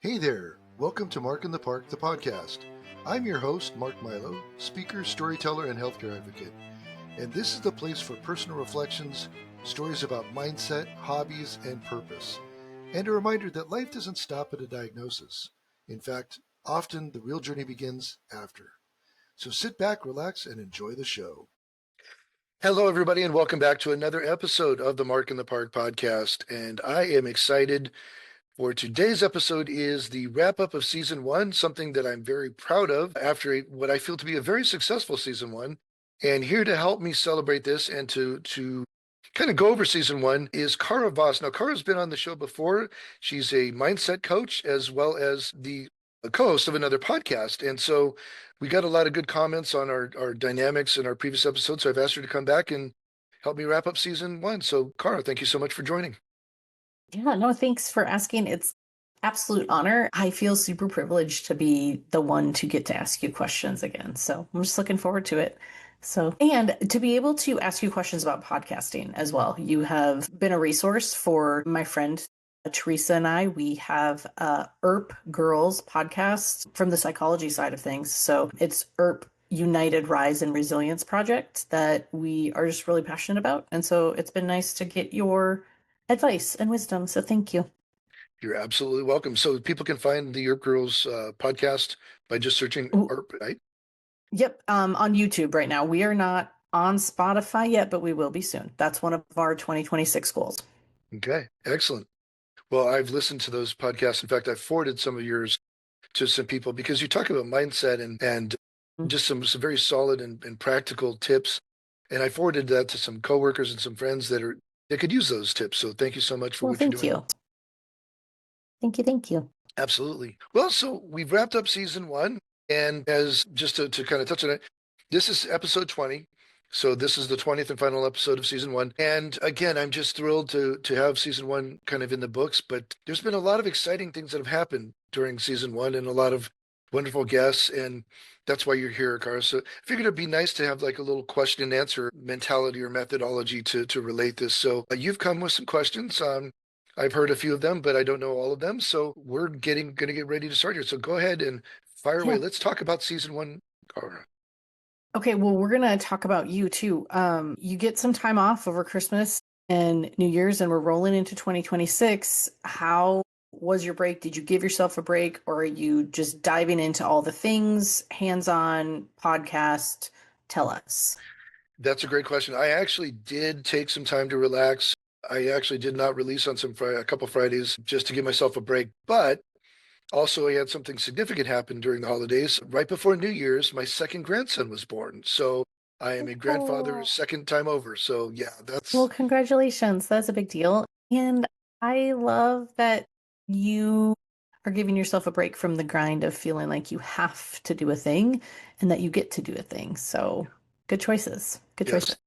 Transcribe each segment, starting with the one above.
Hey there, welcome to Mark in the Park, the podcast. I'm your host, Mark Milow, speaker, storyteller, and healthcare advocate. And this is the place for personal reflections, stories about mindset, hobbies, and purpose. And a reminder that life doesn't stop at a diagnosis. In fact, often the real journey begins after. So sit back, relax, and enjoy the show. Hello, everybody, and welcome back to another episode of the Mark in the Park podcast. And I am excited for today's episode is the wrap-up of Season 1, something that I'm very proud of after what I feel to be a very successful Season 1. And here to help me celebrate this and to kind of go over Season 1 is Kara Voss. Now, Kara's been on the show before. She's a mindset coach as well as the co-host of another podcast. And so we got a lot of good comments on our dynamics in our previous episodes. So I've asked her to come back and help me wrap up Season 1. So Kara, thank you so much for joining. Yeah, no, thanks for asking. It's absolute honor. I feel super privileged to be the one to get to ask you questions again. So I'm just looking forward to it. So, and to be able to ask you questions about podcasting as well. You have been a resource for my friend Teresa and I. We have ERP Girls podcast from the psychology side of things. So it's ERP United Rise and Resilience project that we are just really passionate about. And so it's been nice to get your advice and wisdom. So thank you. You're absolutely welcome. So people can find the ERP Girls podcast by just searching ERP, right? Yep. On YouTube right now. We are not on Spotify yet, but we will be soon. That's one of our 2026 goals. Okay, excellent. Well, I've listened to those podcasts. In fact, I've forwarded some of yours to some people because you talk about mindset and just some very solid and practical tips. And I forwarded that to some coworkers and some friends that could use those tips. So thank you so much for what you're doing. Thank you. Absolutely. Well, so we've wrapped up Season 1. And as just to kind of touch on it, this is episode 20. So this is the 20th and final episode of Season 1. And again, I'm just thrilled to have Season 1 kind of in the books. But there's been a lot of exciting things that have happened during Season 1 and a lot of wonderful guests. And that's why you're here, Kara. So I figured it'd be nice to have like a little question and answer mentality or methodology to relate this. So you've come with some questions. I've heard a few of them, but I don't know all of them. So we're going to get ready to start here. So go ahead and fire away. Let's talk about Season 1, Kara. Okay, well, we're going to talk about you too. You get some time off over Christmas and New Year's, and we're rolling into 2026. How was your break? Did you give yourself a break, or are you just diving into all the things, hands-on, podcast? Tell us. That's a great question. I actually did take some time to relax. I actually did not release on a couple Fridays just to give myself a break, but also, I had something significant happen during the holidays. Right before New Year's, my second grandson was born. So I am a grandfather second time over. So yeah, that's... Well, congratulations. That's a big deal. And I love that you are giving yourself a break from the grind of feeling like you have to do a thing and that you get to do a thing. So good choices. Good choices.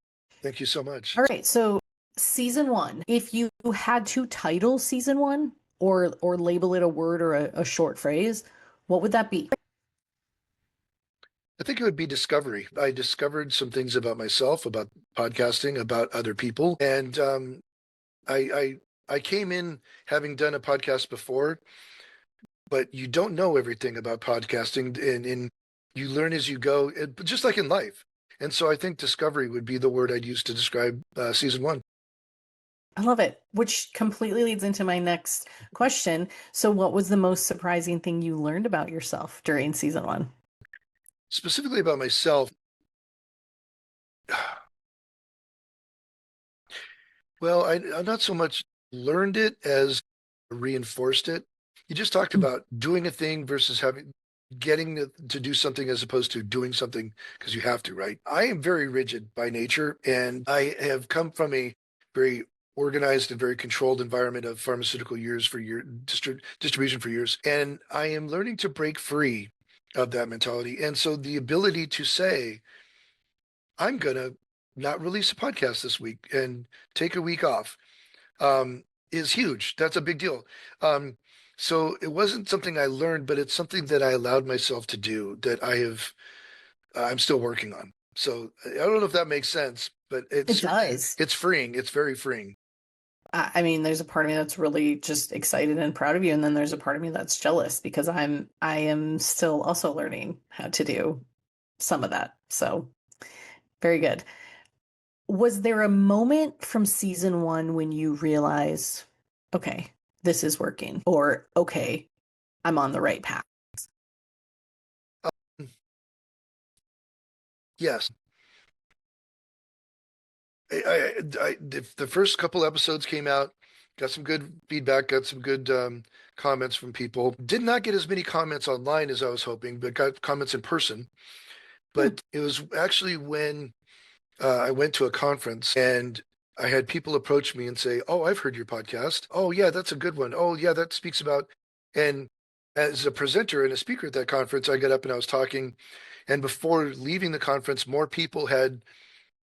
Thank you so much. All right. So Season 1, if you had to title Season 1, or label it a word or a short phrase, what would that be? I think it would be discovery. I discovered some things about myself, about podcasting, about other people. And I came in having done a podcast before, but you don't know everything about podcasting and you learn as you go, just like in life. And so I think discovery would be the word I'd use to describe Season 1. I love it, which completely leads into my next question. So what was the most surprising thing you learned about yourself during Season 1? Specifically about myself, well, I not so much learned it as reinforced it. You just talked about doing a thing versus getting to do something as opposed to doing something because you have to, right? I am very rigid by nature, and I have come from a very organized and very controlled environment of pharmaceutical years for distribution for years. And I am learning to break free of that mentality. And so the ability to say, I'm going to not release a podcast this week and take a week off is huge. That's a big deal. So it wasn't something I learned, but it's something that I allowed myself to do that I'm still working on. So I don't know if that makes sense, but It does. It's freeing. It's very freeing. I mean, there's a part of me that's really just excited and proud of you, and then there's a part of me that's jealous because I am still also learning how to do some of that. So very good. Was there a moment from season one when you realized, okay, this is working, or okay, I'm on the right path? Yes. The first couple episodes came out, got some good feedback, got some good comments from people. Did not get as many comments online as I was hoping, but got comments in person. Hmm, But it was actually when I went to a conference and I had people approach me and say, "Oh, I've heard your podcast. Oh, yeah, that's a good one. Oh, yeah, that speaks about." And as a presenter and a speaker at that conference, I got up and I was talking. And before leaving the conference, more people had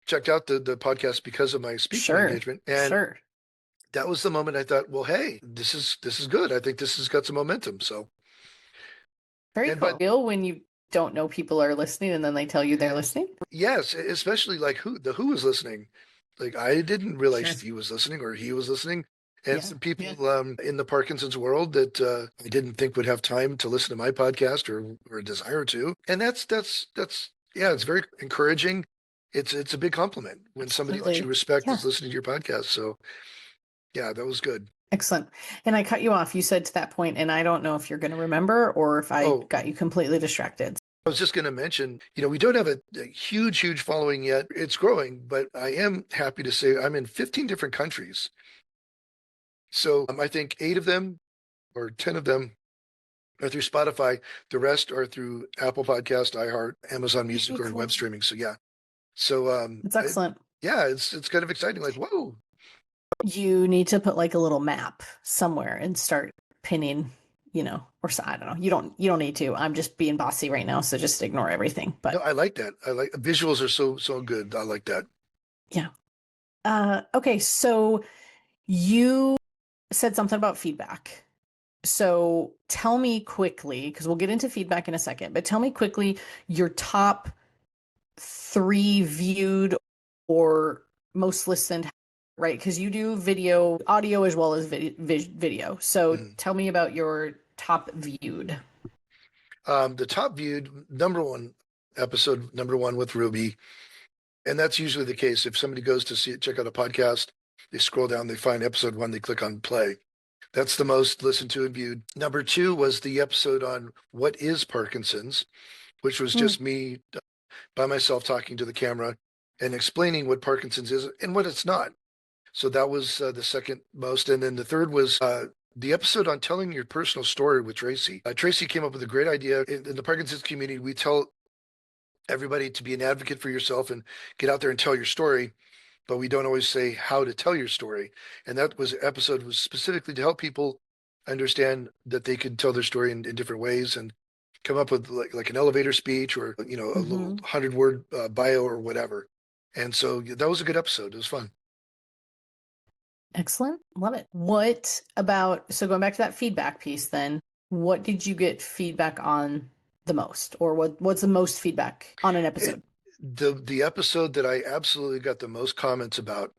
checked out the podcast because of my speaking sure, engagement. And sure. that was the moment I thought, well, hey, this is good. I think this has got some momentum. So, Very and but cool. Feel when you don't know people are listening and then they tell you they're listening? yes, especially like who was listening. Like I didn't realize Sure. she was listening or he was listening. And Yeah. some Yeah. people in the Parkinson's world that I didn't think would have time to listen to my podcast or a desire to. And that's yeah, it's very encouraging. It's a big compliment when somebody that you Absolutely. respect Yeah. is listening to your podcast. So yeah, that was good. Excellent. And I cut you off. You said to that point, and I don't know if you're going to remember or if I Oh, got you completely distracted. I was just going to mention, we don't have a huge following yet. It's growing, but I am happy to say I'm in 15 different countries. So I think 8 of them or 10 of them are through Spotify. The rest are through Apple Podcast, iHeart, Amazon Music, Very or web cool. streaming. So yeah. So That's excellent. yeah, it's kind of exciting. Like, whoa. You need to put like a little map somewhere and start pinning, or so I don't know. You don't need to. I'm just being bossy right now, so just ignore everything. No, But I like that. I like visuals are so good. I like that. yeah. Okay, so you said something about feedback. So tell me quickly, because we'll get into feedback in a second, but tell me quickly your top three viewed or most listened, right? Because you do video, audio as well as video. So Mhm. tell me about your top viewed. The top viewed number one episode, number one with Ruby. And that's usually the case. If somebody goes to see it, check out a podcast, they scroll down, they find episode one, they click on play. That's the most listened to and viewed. Number two was the episode on what is Parkinson's, which was Hmm. just me by myself talking to the camera and explaining what Parkinson's is and what it's not. So that was the second most. And then the third was the episode on telling your personal story with Tracy. Tracy came up with a great idea. In the Parkinson's community, we tell everybody to be an advocate for yourself and get out there and tell your story, but we don't always say how to tell your story. And that was episode was specifically to help people understand that they could tell their story in different ways and come up with like an elevator speech or a little Hmm. 100-word bio or whatever. And so yeah, that was a good episode. It was fun. Excellent. Love it. What about, so going back to that feedback piece then, what did you get feedback on the most? Or what's the most feedback on an It, episode? the episode that I absolutely got the most comments about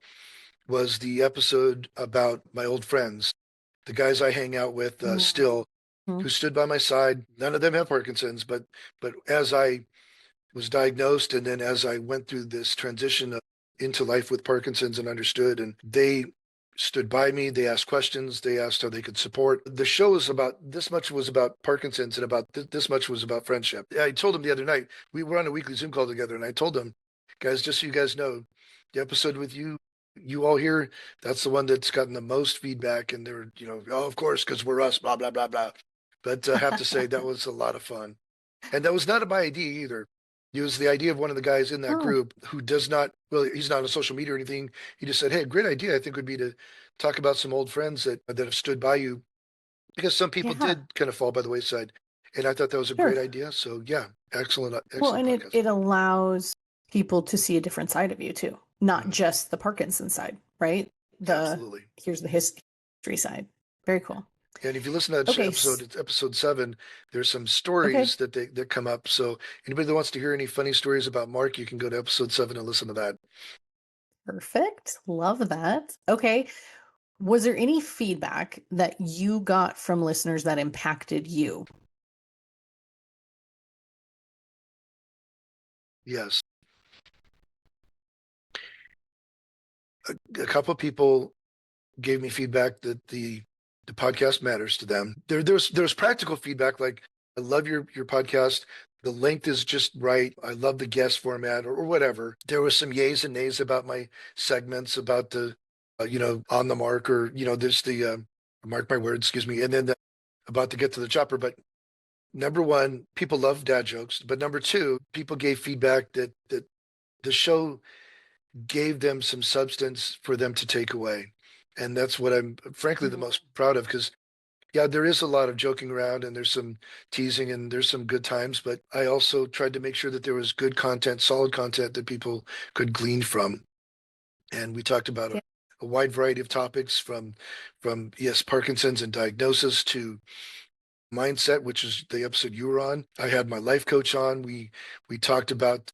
was the episode about my old friends, the guys I hang out with still, Mhm. who stood by my side. None of them have Parkinson's, but as I was diagnosed and then as I went through this transition into life with Parkinson's and understood, and they stood by me, they asked questions, they asked how they could support. The show is about this much was about Parkinson's and about this much was about friendship. I told them the other night, we were on a weekly Zoom call together, and I told them, guys, just so you guys know, the episode with you all here, that's the one that's gotten the most feedback. And they're, oh, of course, because we're us, blah, blah, blah, blah. But I have to say, that was a lot of fun. And that was not my idea either. It was the idea of one of the guys in that Oh, group who does not, well, he's not on social media or anything. He just said, hey, a great idea, I think, would be to talk about some old friends that have stood by you, because some people yeah, did kind of fall by the wayside. And I thought that was a great sure. idea. So yeah, excellent, Well, excellent and it, podcast. it allows people to see a different side of you too, not Mhm. just the Parkinson side, right? The Absolutely. here's the history side. Very cool. And if you listen to that Okay. episode, it's episode 7. There's some Okay. stories that come up. So anybody that wants to hear any funny stories about Mark, you can go to episode 7 and listen to that. Perfect. Love that. Okay. Was there any feedback that you got from listeners that impacted you? Yes. A couple of people gave me feedback that the podcast matters to them. There's practical feedback like, I love your podcast. The length is just right. I love the guest format or whatever. There was some yays and nays about my segments, about the on the mark, or there's the mark my words, excuse me, and then about to get to the chopper. But number one, people love dad jokes. But number two, people gave feedback that the show gave them some substance for them to take away. And that's what I'm frankly the most proud of, because yeah, there is a lot of joking around and there's some teasing and there's some good times, but I also tried to make sure that there was good content, solid content that people could glean from. And we talked about Yeah. a wide variety of topics from yes, Parkinson's and diagnosis to mindset, which is the episode you were on. I had my life coach on. We talked about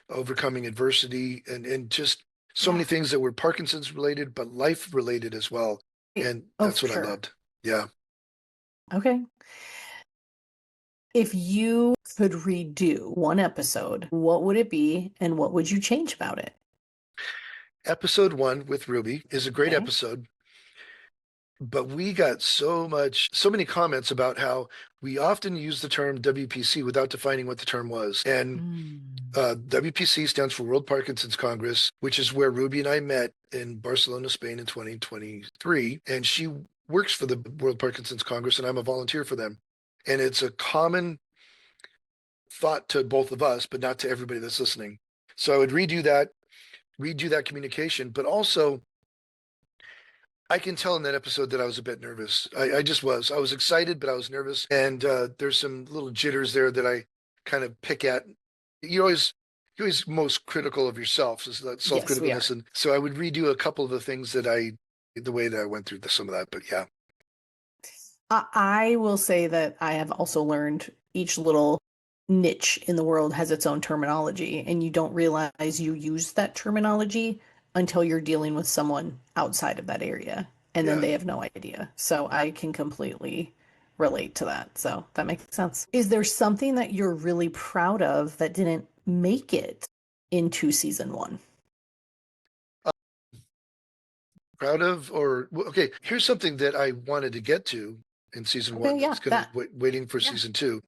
overcoming adversity and just so many Yeah. things that were Parkinson's related, but life related as well. And Oh, that's for what I sure. loved. Yeah. Okay. If you could redo one episode, what would it be and what would you change about it? Episode one with Ruby is a great Okay. episode, but we got so many comments about how we often use the term WPC without defining what the term was. And Mm. WPC stands for World Parkinson's Congress, which is where Ruby and I met in Barcelona, Spain in 2023. And she works for the World Parkinson's Congress, and I'm a volunteer for them. And it's a common thought to both of us, but not to everybody that's listening. So I would redo that communication, but also I can tell in that episode that I was a bit nervous. I just was. I was excited, but I was nervous. And there's some little jitters there that I kind of pick at. You're always most critical of yourself, is that Yes, we are. self-criticalness. And so I would redo a couple of the things the way that I went through some of that. But yeah, I will say that I have also learned each little niche in the world has its own terminology, and you don't realize you use that terminology until you're dealing with someone outside of that area, and then yeah. they have no idea. So I can completely relate to that. So that makes sense. Is there something that you're really proud of that didn't make it into season one? Proud of, or well, okay, here's something that I wanted to get to in season Okay, one yeah, that's going to that. waiting for Yeah. season two.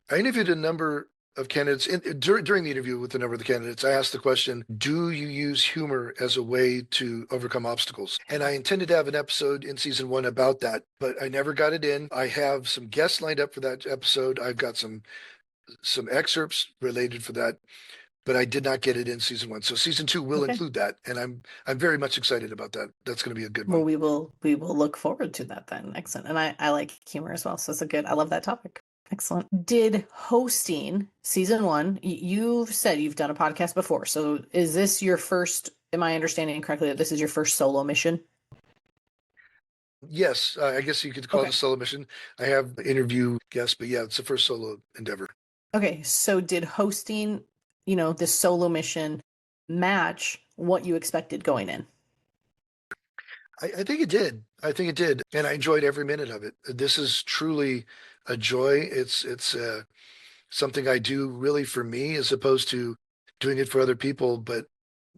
I interviewed a number of candidates during the interview with a number of the candidates. I asked the question, do you use humor as a way to overcome obstacles? And I intended to have an episode in season one about that, but I never got it in. I have some guests lined up for that episode. I've got some excerpts related for that, but I did not get it in season one. So season two will Okay. include that, and I'm very much excited about that. That's going to be a good Well, one. we will look forward to that then. Excellent. And I like humor as well. So it's a good, I love that topic. Excellent. Did hosting season one, you've said you've done a podcast before. So is this your first, am I understanding correctly that this is your first solo mission? Yes, I guess you could call it a Okay. solo mission. I have interview guests, but yeah, it's the first solo endeavor. Okay. So did hosting, this solo mission match what you expected going in? I think it did. I think it did, and I enjoyed every minute of it. This is truly a joy. It's something I do really for me, as opposed to doing it for other people. But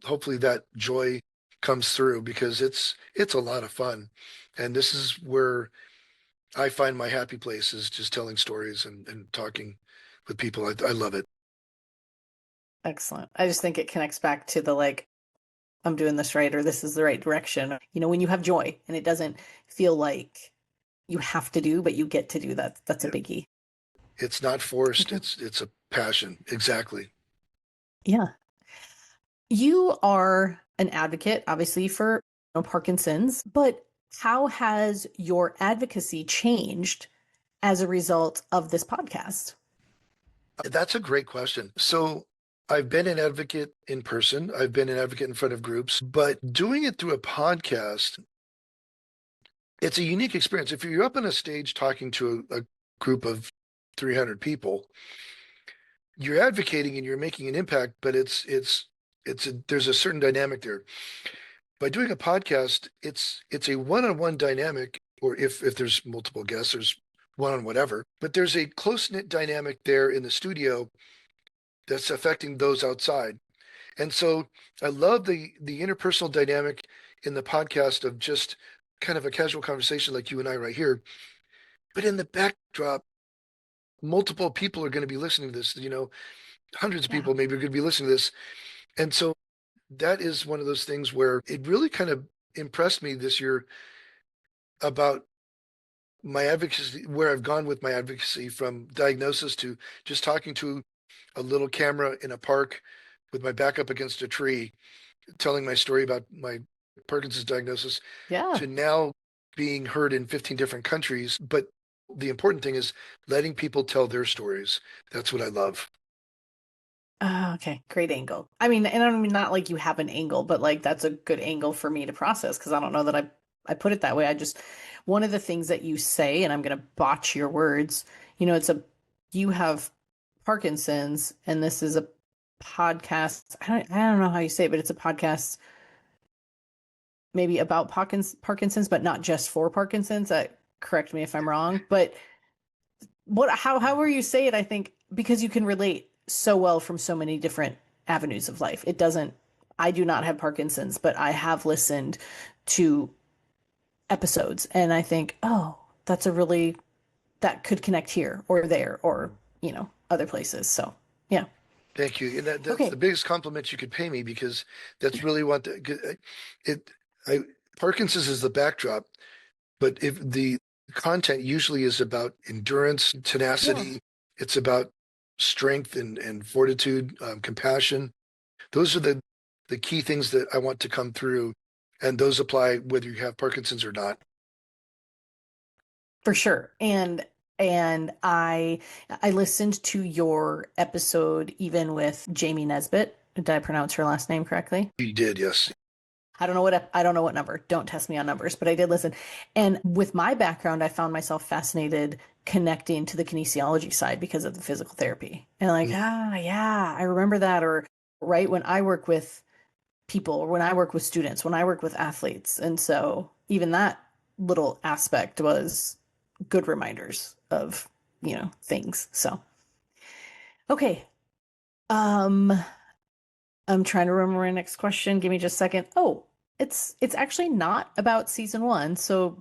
hopefully that joy comes through, because it's a lot of fun, and this is where I find my happy place, is just telling stories and talking with people. I love it. Excellent. I just think it connects back to the like, I'm doing this right or this is the right direction. When you have joy and it doesn't feel like you have to do, but you get to do that. That's a Yeah. biggie. It's not forced. Okay. It's a passion. Exactly. Yeah. You are an advocate, obviously, for Parkinson's, but how has your advocacy changed as a result of this podcast? That's a great question. So I've been an advocate in person. I've been an advocate in front of groups, but doing it through a podcast, it's a unique experience. If you're up on a stage talking to a group of 300 people, you're advocating and you're making an impact, but there's a certain dynamic there. By doing a podcast, it's a one-on-one dynamic, or if there's multiple guests, there's one on whatever, but there's a close-knit dynamic there in the studio that's affecting those outside. And so I love the interpersonal dynamic in the podcast of just kind of a casual conversation like you and I right here. But in the backdrop, multiple people are going to be listening to this, hundreds of Yeah. people maybe are going to be listening to this. And so that is one of those things where it really kind of impressed me this year about my advocacy, where I've gone with my advocacy from diagnosis to just talking to a little camera in a park with my back up against a tree, telling my story about my Parkinson's diagnosis, Yeah. to now being heard in 15 different countries. But the important thing is letting people tell their stories. That's what I love. Okay, great angle. I mean, and I don't mean not like you have an angle, but like that's a good angle for me to process because I don't know that I put it that way. I just one of the things that you say, and I'm gonna botch your words, it's a you have Parkinson's, and this is a podcast. I don't know how you say it, but it's a podcast maybe about Parkinson's, but not just for Parkinson's. Correct me if I'm wrong, but however you say it, I think because you can relate so well from so many different avenues of life. It doesn't I do not have Parkinson's, but I have listened to episodes and I think, oh, that's a really that could connect here or there or, other places. So yeah. Thank you. And that's the Okay. biggest compliment you could pay me, because that's really what it, I, Parkinson's is the backdrop, but if the content usually is about endurance, Yeah. tenacity, it's about strength and fortitude, compassion. Those are the key things that I want to come through, and those apply whether you have Parkinson's or not. For sure. And I listened to your episode even with Jamie Nesbitt. Did I pronounce her last name correctly? You did, yes. I don't know what number. Don't test me on numbers, but I did listen. And with my background, I found myself fascinated connecting to the kinesiology side because of the physical therapy. And like, Mm. yeah, I remember that. Or right when I work with people, or when I work with students, when I work with athletes. And so even that little aspect was good reminders of, things. So, okay. Um, I'm trying to remember my next question. Give me just a second. Oh, it's actually not about season one, so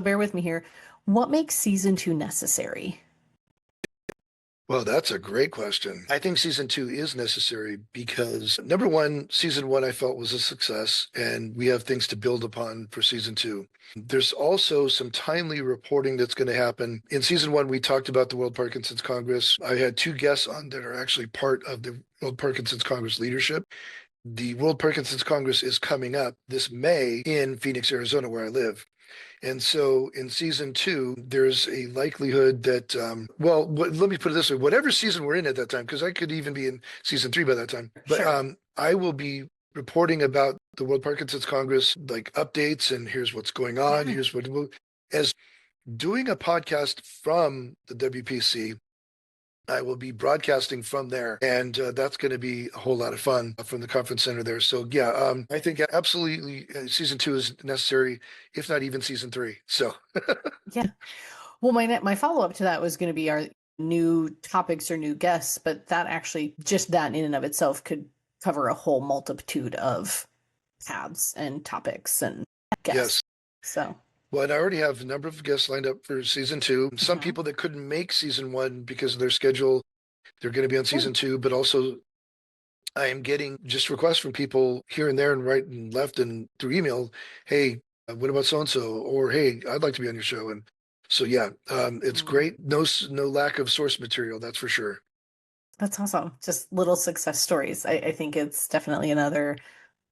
bear with me here. What makes season two necessary? Well, that's a great question. I think season two is necessary because number one, season one I felt was a success, and we have things to build upon for season two. There's also some timely reporting that's going to happen. In season one, we talked about the World Parkinson's Congress. I had two guests on that are actually part of the World Parkinson's Congress leadership. The World Parkinson's Congress is coming up this May in Phoenix, Arizona, where I live. And so in season two, there's a likelihood that, let me put it this way, whatever season we're in at that time, because I could even be in season three by that time, but Sure. I will be reporting about the World Parkinson's Congress, like updates, and here's what's going on. Yeah. Here's what, as doing a podcast from the WPC. I will be broadcasting from there, and that's going to be a whole lot of fun from the conference center there. So yeah, I think absolutely season two is necessary, if not even season three. So Yeah. Well, my follow-up to that was going to be our new topics or new guests, but that actually just that in and of itself could cover a whole multitude of tabs and topics and guests. yes, So, well, and I already have a number of guests lined up for season two. Some mhm. people that couldn't make season one because of their schedule, they're going to be on Good. season two, but also I am getting just requests from people here and there and right and left and through email. Hey, what about so and so? Or hey, I'd like to be on your show. And so yeah, it's Mm. great. No lack of source material, that's for sure. That's awesome. Just little success stories. I think it's definitely another,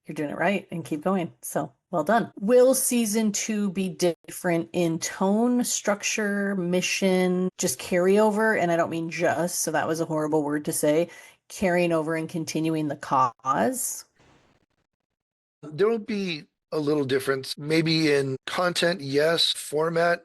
you're doing it right and keep going. So well done. Will season two be different in tone, structure, mission, just carryover? And I don't mean just, so that was a horrible word to say, carrying over and continuing the cause. There will be a little difference, maybe in content, yes. Format,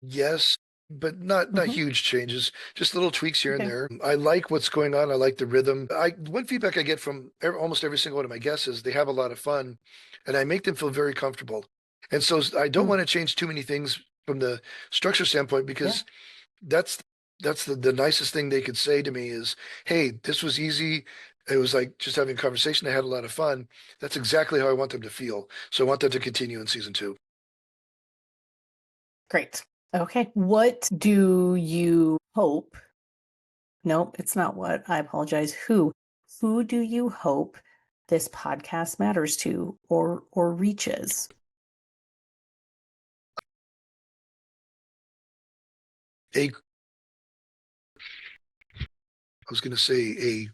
yes. but not Hmm. huge changes, just little tweaks here and Okay. there. I like what's going on. I like the rhythm. One feedback I get from almost every single one of my guests is they have a lot of fun, and I make them feel very comfortable. And so I don't Mm, want to change too many things from the structure standpoint yeah. because that's the nicest thing they could say to me is, "Hey, this was easy. It was like just having a conversation. I had a lot of fun." That's exactly how I want them to feel. So I want that to continue in season two. Great. Okay. What do you hope? Nope, it's not what. I apologize. Who? Who do you hope this podcast matters to or reaches? I was going to say a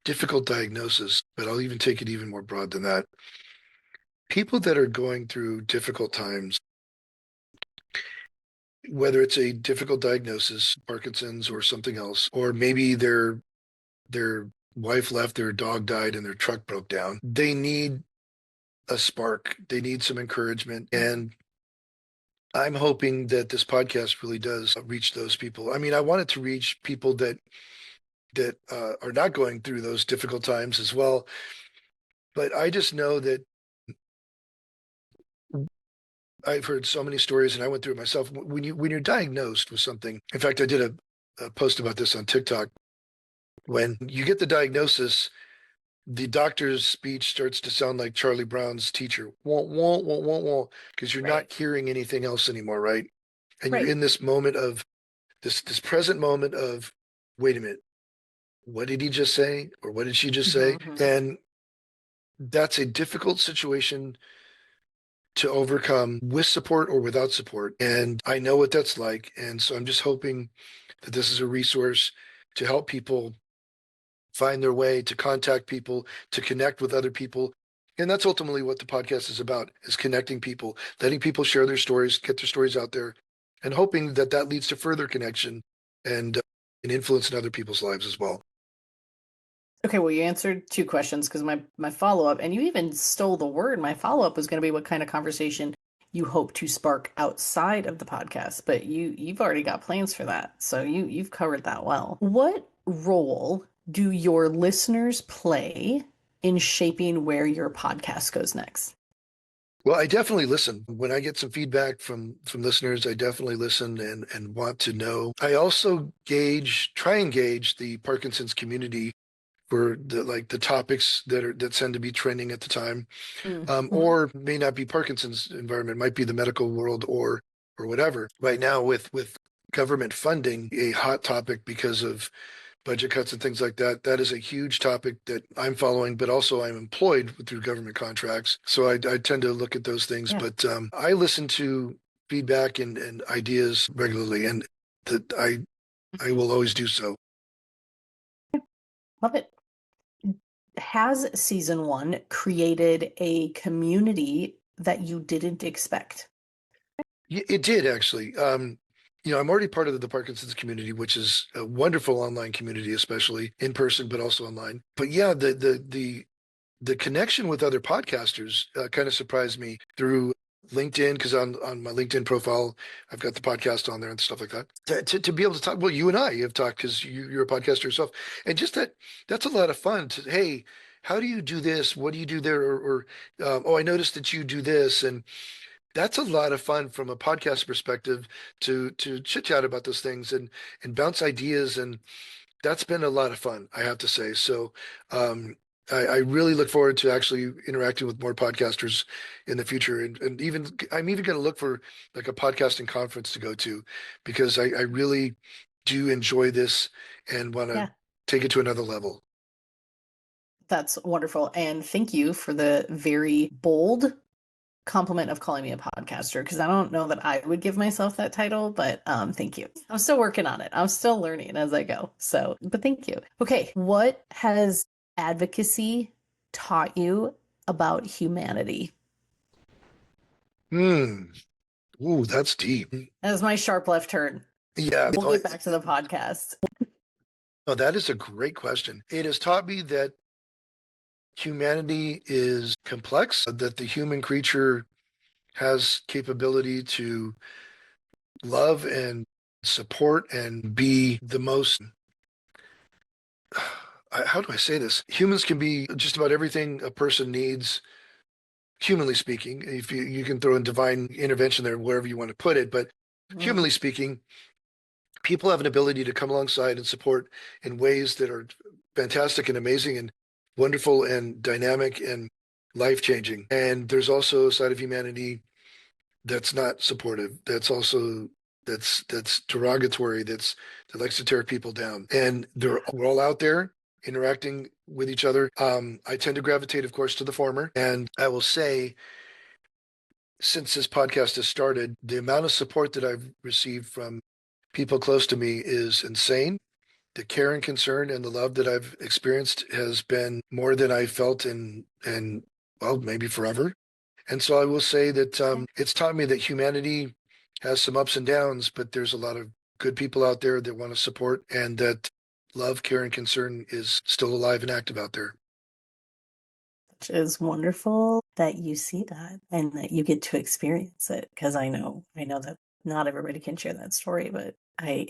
difficult diagnosis, but I'll even take it even more broad than that. People that are going through difficult times, whether it's a difficult diagnosis, Parkinson's or something else, or maybe their wife left, their dog died, and their truck broke down. They need a spark. They need some encouragement. And I'm hoping that this podcast really does reach those people. I mean, I want it to reach people that are not going through those difficult times as well. But I just know that I've heard so many stories, and I went through it myself. When you're diagnosed with something, in fact, I did a post about this on TikTok. When you get the diagnosis, the doctor's speech starts to sound like Charlie Brown's teacher, won't, won't, because you're Right. not hearing anything else anymore, right? And you're Right. in this moment of this present moment of, wait a minute, what did he just say, or what did she just say? Hmm. And that's a difficult situation to overcome with support or without support. And I know what that's like. And so I'm just hoping that this is a resource to help people find their way, to contact people, to connect with other people. And that's ultimately what the podcast is about, is connecting people, letting people share their stories, get their stories out there, and hoping that that leads to further connection and an influence in other people's lives as well. Okay, well, you answered two questions because my follow-up, and you even stole the word. My follow-up was going to be what kind of conversation you hope to spark outside of the podcast, but you've already got plans for that. So you've covered that well. What role do your listeners play in shaping where your podcast goes next? Well, I definitely listen. When I get some feedback from listeners, I definitely listen and want to know. I also try and gauge the Parkinson's community for the topics that tend to be trending at the time, Mm-hmm. or may not be Parkinson's environment, might be the medical world or whatever. Right now, with government funding, a hot topic because of budget cuts and things like that. That is a huge topic that I'm following, but also I'm employed through government contracts. So I tend to look at those things. Yeah. But I listen to feedback and ideas regularly, and that I will always do so. Love it. Has season one created a community that you didn't expect? It did actually. I'm already part of the Parkinson's community, which is a wonderful online community, especially in person, but also online. But yeah, the connection with other podcasters kind of surprised me through LinkedIn, because on my LinkedIn profile, I've got the podcast on there and stuff like that. To be able to talk, well, you and I have talked because you're a podcaster yourself, and just that's a lot of fun. Hey, how do you do this? What do you do there? Or oh, I noticed that you do this, and that's a lot of fun from a podcast perspective to chit chat about those things and bounce ideas, and that's been a lot of fun, I have to say. So I really look forward to actually interacting with more podcasters in the future, and even I'm even going to look for like a podcasting conference to go to, because I really do enjoy this and want to Yeah. take it to another level. That's wonderful. And thank you for the very bold compliment of calling me a podcaster because I don't know that I would give myself that title, but thank you. I'm still working on it. I'm still learning as I go. So, but thank you. Okay, what has advocacy taught you about humanity? Hmm. Ooh, that's deep. That is my sharp left turn. Yeah. We'll get back to the podcast. Oh, that is a great question. It has taught me that humanity is complex, that the human creature has capability to love and support and be the most, how do I say this? Humans can be just about everything a person needs, humanly speaking. If you can throw in divine intervention there, wherever you want to put it, but Mm. humanly speaking, people have an ability to come alongside and support in ways that are fantastic and amazing and wonderful and dynamic and life-changing. And there's also a side of humanity that's not supportive. That's derogatory. That likes to tear people down. And we're all out there interacting with each other. I tend to gravitate, of course, to the former. And I will say, since this podcast has started, the amount of support that I've received from people close to me is insane. The care and concern and the love that I've experienced has been more than I felt in well, maybe forever. And so I will say that it's taught me that humanity has some ups and downs, but there's a lot of good people out there that want to support, and that love, care, and concern is still alive and active out there. Which is wonderful that you see that and that you get to experience it. Because I know that not everybody can share that story, but I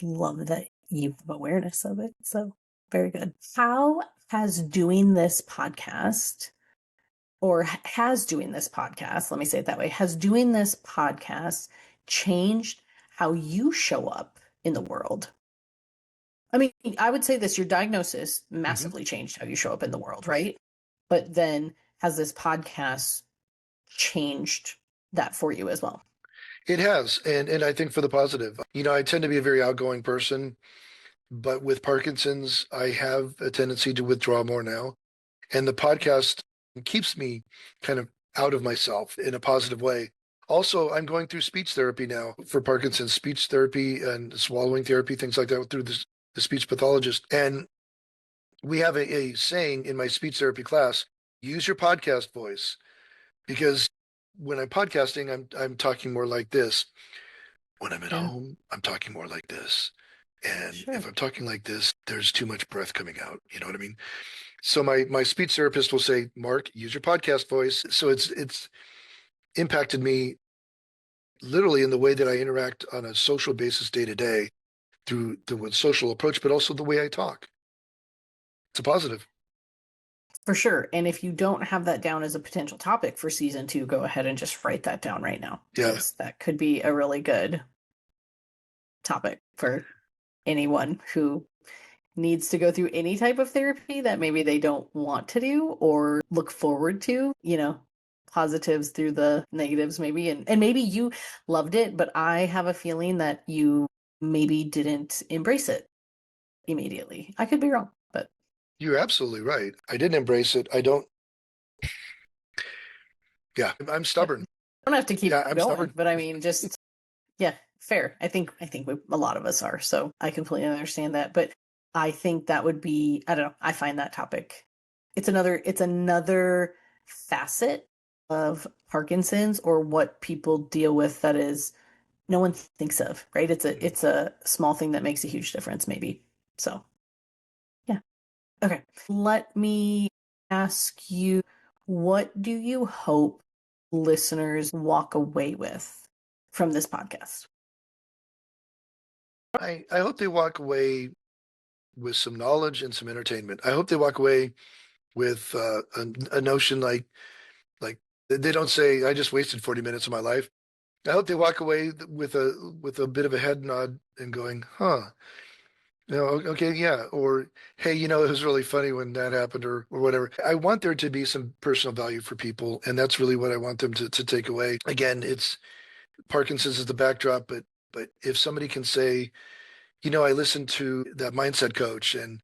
love that you have awareness of it. So very good. How has doing this podcast, or has doing this podcast, let me say it that way, has doing this podcast changed how you show up in the world? I mean, I would say this, your diagnosis Mhm. massively changed how you show up in the world, right? But then has this podcast changed that for you as well? It has, and I think for the positive. I tend to be a very outgoing person, but with Parkinson's, I have a tendency to withdraw more now. And the podcast keeps me kind of out of myself in a positive way. Also, I'm going through speech therapy now for Parkinson's, speech therapy and swallowing therapy, things like that through the speech pathologist. And we have a saying in my speech therapy class: use your podcast voice, because when I'm podcasting, I'm talking more like this. When I'm at Yeah, home, I'm talking more like this. And if sure. I'm talking like this, there's too much breath coming out. You know what I mean? So my speech therapist will say, Mark, use your podcast voice. So it's impacted me literally in the way that I interact on a social basis day to day through the social approach, but also the way I talk. It's a positive. For sure. And if you don't have that down as a potential topic for season 2, go ahead and just write that down right now, Yeah. because that could be a really good topic for anyone who needs to go through any type of therapy that maybe they don't want to do or look forward to, positives through the negatives maybe. And maybe you loved it, but I have a feeling that you maybe didn't embrace it immediately. I could be wrong, but You're absolutely right. I didn't embrace it. I don't. Yeah, I'm I stubborn. don't have to keep Yeah, I'm going. stubborn. But I mean, just yeah, fair. I think a lot of us are. So I completely understand that. But I think that would be, I don't know. I find that topic. It's another facet of Parkinson's, or what people deal with, that is no one thinks of, right? It's a small thing that makes a huge difference, maybe. So yeah. Okay. Let me ask you, what do you hope listeners walk away with from this podcast? I hope they walk away with some knowledge and some entertainment. I hope they walk away with a notion like they don't say, I just wasted 40 minutes of my life. I hope they walk away with a bit of a head nod and going, huh, okay, yeah, or hey, it was really funny when that happened, or whatever. I want there to be some personal value for people, and that's really what I want them to take away. Again, it's Parkinson's is the backdrop, but if somebody can say, I listened to that mindset coach, and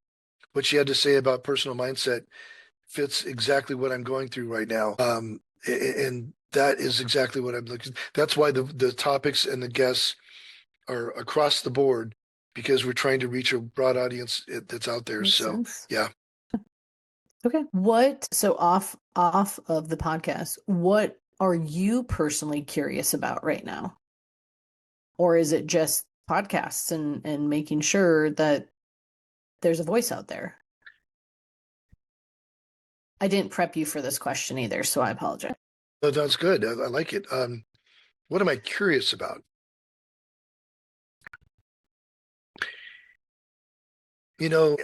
what she had to say about personal mindset fits exactly what I'm going through right now. And that is exactly what I'm looking. That's why the topics and the guests are across the board, because we're trying to reach a broad audience that's out there. Makes So sense. yeah, Okay. So off of the podcast, what are you personally curious about right now? Or is it just podcasts and making sure that there's a voice out there? I didn't prep you for this question either, so I apologize. that's good. I like it. What am I curious about? You know,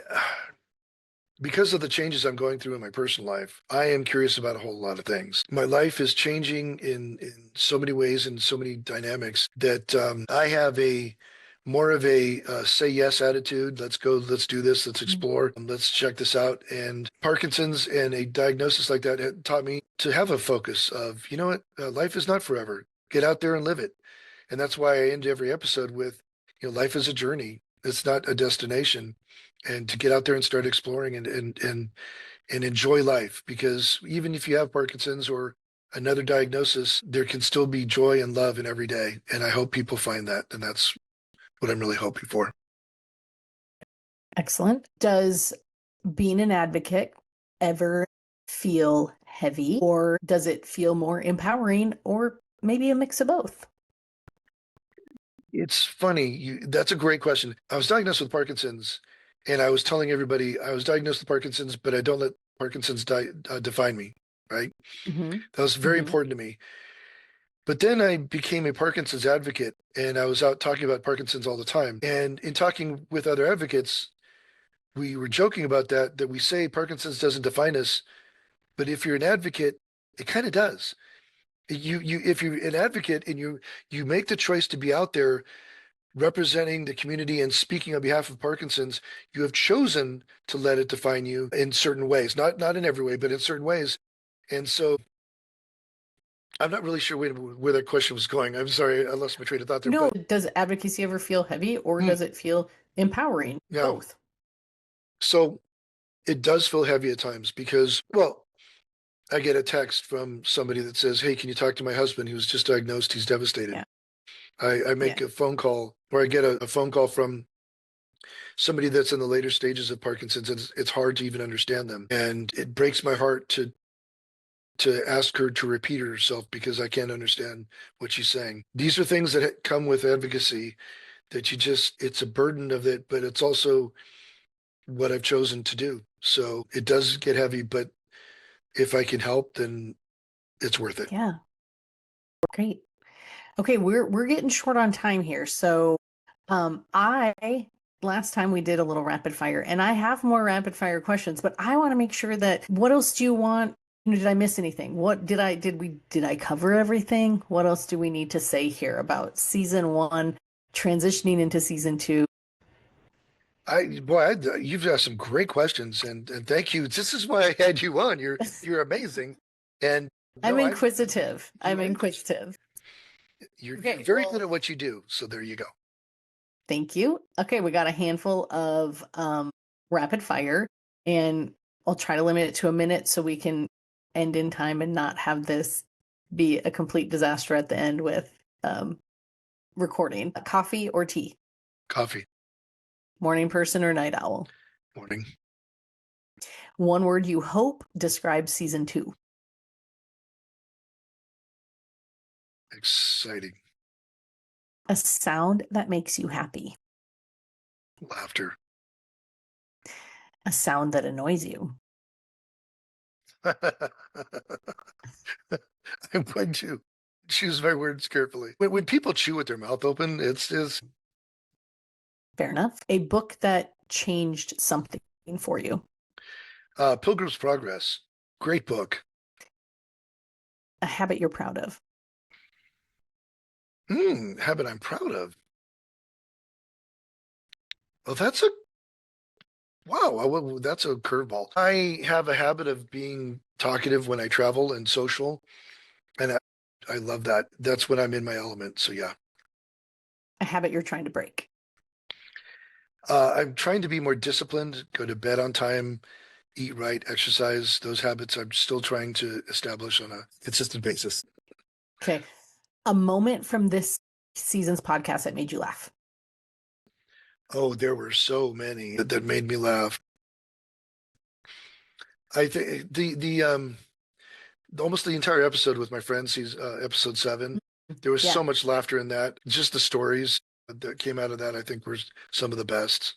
because of the changes I'm going through in my personal life, I am curious about a whole lot of things. My life is changing in so many ways and so many dynamics that I have a more of a say yes attitude. Let's go, let's do this, let's explore, let's check this out. And Parkinson's and a diagnosis like that had taught me to have a focus of, you know what, life is not forever. Get out there and live it. And that's why I end every episode with, life is a journey. It's not a destination. And to get out there and start exploring and enjoy life, because even if you have Parkinson's or another diagnosis, there can still be joy and love in every day. And I hope people find that. And that's what I'm really hoping for. Excellent. Does being an advocate ever feel heavy, or does it feel more empowering, or maybe a mix of both? It's funny. That's a great question. I was diagnosed with Parkinson's, and I was telling everybody I was diagnosed with Parkinson's, but I don't let Parkinson's define me, right? Mm-hmm. That was very Mm-hmm. important to me. But then I became a Parkinson's advocate, and I was out talking about Parkinson's all the time. And in talking with other advocates, we were joking about that we say Parkinson's doesn't define us, but if you're an advocate, it kind of does. If you're an advocate and you make the choice to be out there representing the community and speaking on behalf of Parkinson's, you have chosen to let it define you in certain ways, not in every way, but in certain ways. And so I'm not really sure where that question was going. I'm sorry, I lost my train of thought there. No, But does advocacy ever feel heavy, or hmm, does it feel empowering? yeah, Both. so it does feel heavy at times because, well, I get a text from somebody that says, "Hey, can you talk to my husband? He was just diagnosed. He's devastated." Yeah. I Yeah. make a phone call, or I get a phone call from somebody that's in the later stages of Parkinson's, and it's hard to even understand them. And it breaks my heart to ask her to repeat herself because I can't understand what she's saying. These are things that come with advocacy that it's a burden of it, but it's also what I've chosen to do. So it does get heavy, but if I can help, then it's worth it. Yeah. Great. Okay, we're getting short on time here. So I last time we did a little rapid fire, and I have more rapid fire questions, but I want to make sure that what else do you want? Did I miss anything? What did I cover everything? What else do we need to say here about season one, transitioning into season two? You've asked some great questions, and thank you. This is why I had you on. You're amazing, and I'm no, inquisitive. I'm you are inquisitive. you're Okay, very well, good at what you do. So there you go. thank you. Okay, we got a handful of rapid fire, and I'll try to limit it to a minute so we can end in time and not have this be a complete disaster at the end with recording. Coffee or tea? Coffee. Morning person or night owl? Morning. One word you hope describes season two. Exciting. A sound that makes you happy. Laughter. A sound that annoys you. I'm going to choose my words carefully. When people chew with their mouth open, it's just Fair enough. A book that changed something for you. Pilgrim's Progress. Great book. A habit you're proud of. Habit I'm proud of. Well, that's a wow. That's a curveball. I have a habit of being talkative when I travel and social, and I love that. That's when I'm in my element. So yeah, A habit you're trying to break. I'm trying to be more disciplined. Go to bed on time, eat right, exercise. Those habits I'm still trying to establish on a consistent basis. Okay. A moment from this season's podcast that made you laugh. Oh, there were so many that made me laugh. I think the almost the entire episode with my friends, he's episode 7. There was Yeah. so much laughter in that. Just the stories that came out of that, I think, were some of the best.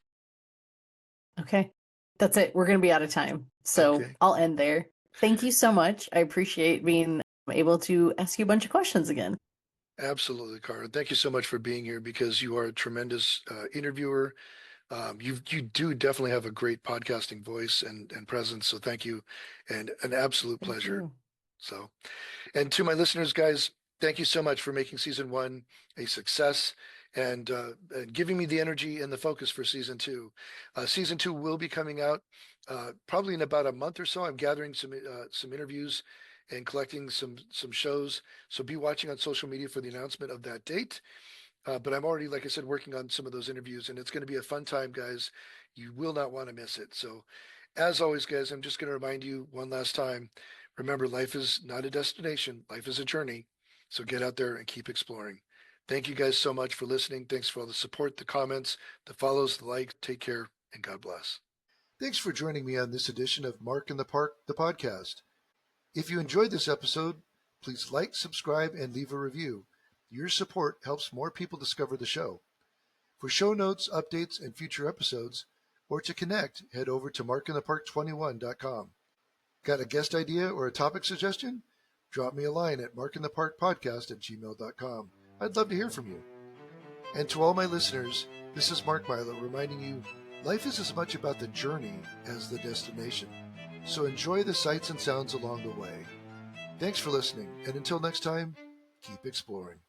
Okay. That's it. We're going to be out of time. So Okay, I'll end there. Thank you so much. I appreciate being able to ask you a bunch of questions again. absolutely, Kara. Thank you so much for being here because you are a tremendous interviewer. You do definitely have a great podcasting voice and presence. So thank you, and an absolute Thank pleasure. you. So, and to my listeners, guys, thank you so much for making season one a success and giving me the energy and the focus for season two. Season two will be coming out probably in about a month or so. I'm gathering some interviews and collecting some shows. So be watching on social media for the announcement of that date. But I'm already, like I said, working on some of those interviews, and it's going to be a fun time, guys. You will not want to miss it. So, as always, guys, I'm just going to remind you one last time. Remember, life is not a destination, life is a journey. So get out there and keep exploring. Thank you guys so much for listening. Thanks for all the support, the comments, the follows, the likes. Take care, and God bless. Thanks for joining me on this edition of Mark in the Park, the podcast. If you enjoyed this episode, please like, subscribe, and leave a review. Your support helps more people discover the show. For show notes, updates, and future episodes, or to connect, head over to markinthepark21.com. Got a guest idea or a topic suggestion? Drop me a line at markintheparkpodcast@gmail.com. I'd love to hear from you. And to all my listeners, this is Mark Milow reminding you, life is as much about the journey as the destination. So enjoy the sights and sounds along the way. Thanks for listening, and until next time, keep exploring.